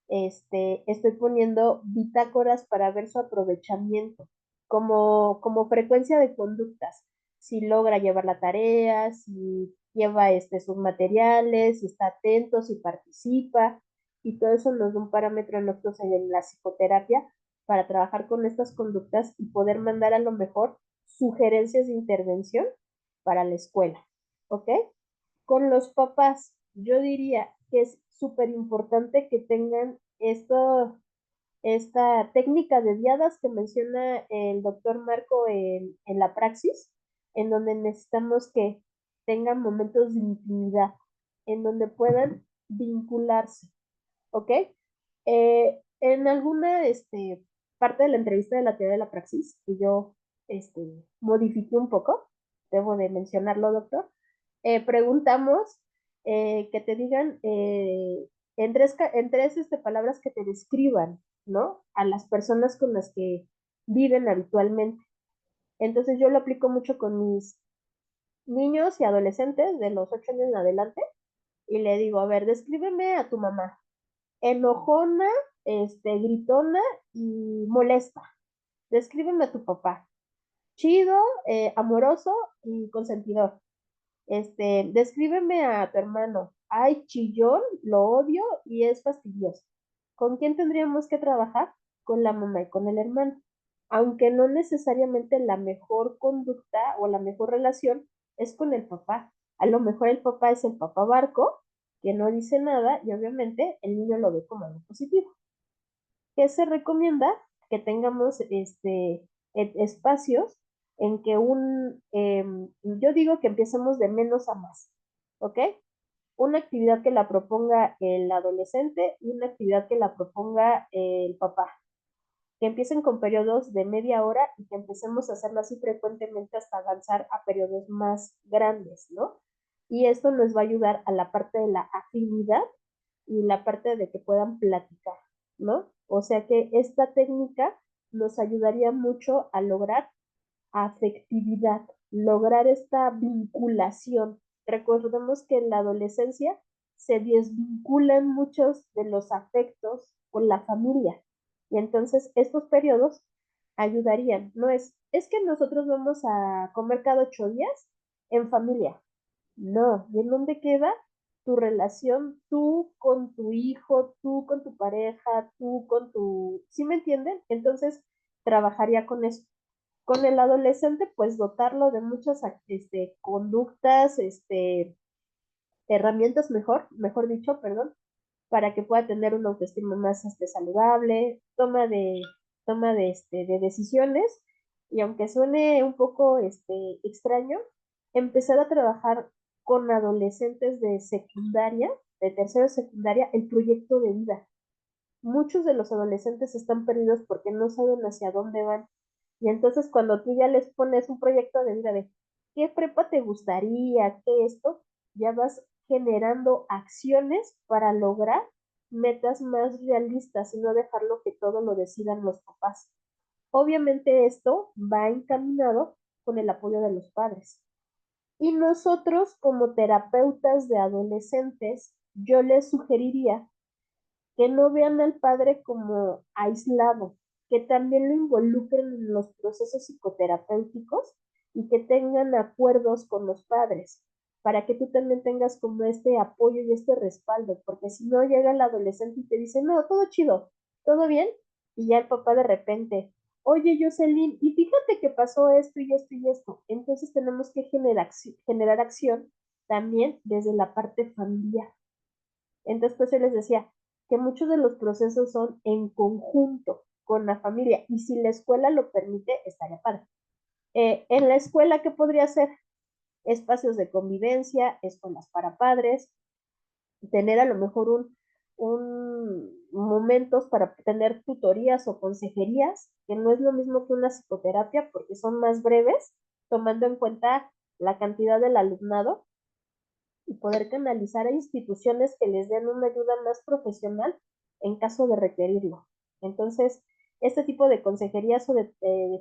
estoy poniendo bitácoras para ver su aprovechamiento como frecuencia de conductas. Si logra llevar la tarea, si lleva sus materiales, si está atento, si participa, y todo eso nos da un parámetro en nosotros en la psicoterapia para trabajar con estas conductas y poder mandar a lo mejor sugerencias de intervención para la escuela. ¿Ok? Con los papás, yo diría que es súper importante que tengan esta técnica de diadas que menciona el doctor Marco en la praxis, en donde necesitamos que tengan momentos de intimidad, en donde puedan vincularse, ¿ok? En alguna parte de la entrevista de la teoría de la praxis, que yo modifiqué un poco, debo de mencionarlo, doctor, preguntamos que te digan en tres palabras que te describan, ¿no? A las personas con las que viven habitualmente. Entonces yo lo aplico mucho con mis niños y adolescentes de los 8 años en adelante y le digo, a ver, descríbeme a tu mamá. Enojona, gritona y molesta. Descríbeme a tu papá. Chido, amoroso y consentidor. Descríbeme a tu hermano. Ay, chillón, lo odio y es fastidioso. ¿Con quién tendríamos que trabajar? Con la mamá y con el hermano. Aunque no necesariamente la mejor conducta o la mejor relación es con el papá. A lo mejor el papá es el papá barco, que no dice nada y obviamente el niño lo ve como algo positivo. ¿Qué se recomienda? Que tengamos espacios en que yo digo que empecemos de menos a más, ¿ok? Una actividad que la proponga el adolescente y una actividad que la proponga el papá. Que empiecen con periodos de media hora y que empecemos a hacerlo así frecuentemente hasta avanzar a periodos más grandes, ¿no? Y esto nos va a ayudar a la parte de la afinidad y la parte de que puedan platicar, ¿no? O sea que esta técnica nos ayudaría mucho a lograr afectividad, lograr esta vinculación. Recordemos que en la adolescencia se desvinculan muchos de los afectos con la familia. Y entonces estos periodos ayudarían. No es que nosotros vamos a comer cada 8 días en familia. No, ¿y en dónde queda tu relación tú con tu hijo, tú con tu pareja, tú con tu... ¿Sí me entienden? Entonces, trabajaría con eso. Con el adolescente, pues dotarlo de muchas conductas, herramientas mejor dicho, perdón, para que pueda tener una autoestima más saludable, toma de decisiones, y aunque suene un poco extraño, empezar a trabajar con adolescentes de secundaria, de tercero de secundaria, el proyecto de vida. Muchos de los adolescentes están perdidos porque no saben hacia dónde van. Y entonces cuando tú ya les pones un proyecto de vida de qué prepa te gustaría, qué esto, ya vas generando acciones para lograr metas más realistas y no dejarlo que todo lo decidan los papás. Obviamente esto va encaminado con el apoyo de los padres. Y nosotros como terapeutas de adolescentes, yo les sugeriría que no vean al padre como aislado, que también lo involucren en los procesos psicoterapéuticos y que tengan acuerdos con los padres, para que tú también tengas como este apoyo y este respaldo, porque si no llega el adolescente y te dice, no, todo chido, todo bien, y ya el papá de repente, oye Jocelyn, y fíjate que pasó esto y esto y esto, entonces tenemos que generar acción también desde la parte familiar. Entonces, pues yo les decía que muchos de los procesos son en conjunto con la familia y si la escuela lo permite, estaría padre. En la escuela, ¿qué podría ser? Espacios de convivencia, escuelas para padres, tener a lo mejor un momentos para tener tutorías o consejerías, que no es lo mismo que una psicoterapia porque son más breves, tomando en cuenta la cantidad del alumnado y poder canalizar a instituciones que les den una ayuda más profesional en caso de requerirlo. Entonces, este tipo de consejerías o de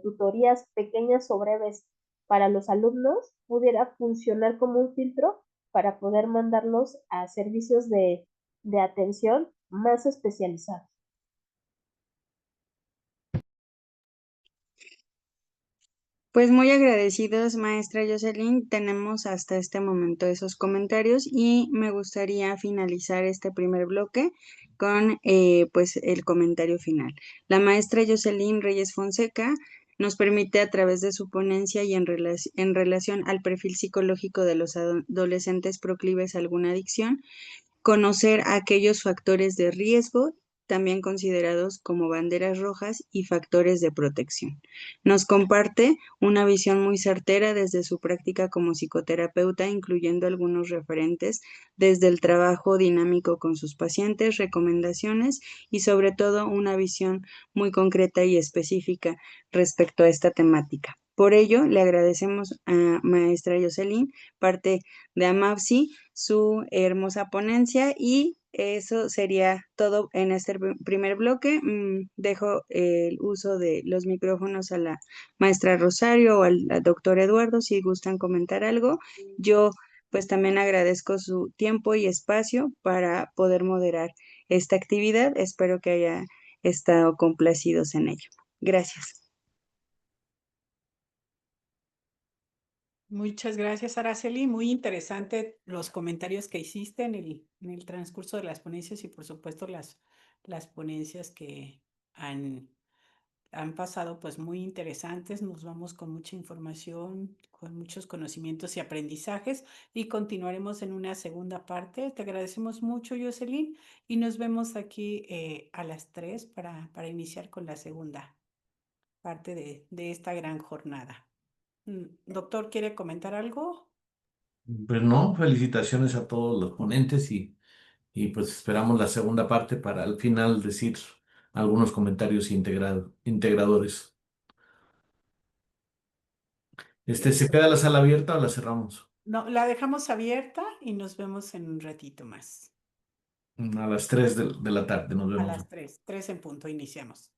tutorías pequeñas o breves para los alumnos pudiera funcionar como un filtro para poder mandarlos a servicios de atención más especializados. Pues muy agradecidos, maestra Jocelyn. Tenemos hasta este momento esos comentarios y me gustaría finalizar este primer bloque con pues el comentario final. La maestra Jocelyn Reyes Fonseca nos permite a través de su ponencia y en relación al perfil psicológico de los adolescentes proclives a alguna adicción, conocer aquellos factores de riesgo, también considerados como banderas rojas y factores de protección. Nos comparte una visión muy certera desde su práctica como psicoterapeuta, incluyendo algunos referentes desde el trabajo dinámico con sus pacientes, recomendaciones y sobre todo una visión muy concreta y específica respecto a esta temática. Por ello, le agradecemos a maestra Jocelyn, parte de AMAPSI, su hermosa ponencia y eso sería todo en este primer bloque. Dejo el uso de los micrófonos a la maestra Rosario o al doctor Eduardo si gustan comentar algo. Yo pues también agradezco su tiempo y espacio para poder moderar esta actividad. Espero que haya estado complacidos en ello. Gracias. Muchas gracias, Araceli. Muy interesante los comentarios que hiciste en el transcurso de las ponencias y, por supuesto, las ponencias que han pasado, pues muy interesantes. Nos vamos con mucha información, con muchos conocimientos y aprendizajes y continuaremos en una segunda parte. Te agradecemos mucho, Jocelyn, y nos vemos aquí a las 3 para iniciar con la segunda parte de esta gran jornada. Doctor, ¿quiere comentar algo? Pues no, felicitaciones a todos los ponentes y pues esperamos la segunda parte para al final decir algunos comentarios integradores. ¿Se queda la sala abierta o la cerramos? No, la dejamos abierta y nos vemos en un ratito más. A las 3 de la tarde nos A vemos. las 3 en punto iniciamos.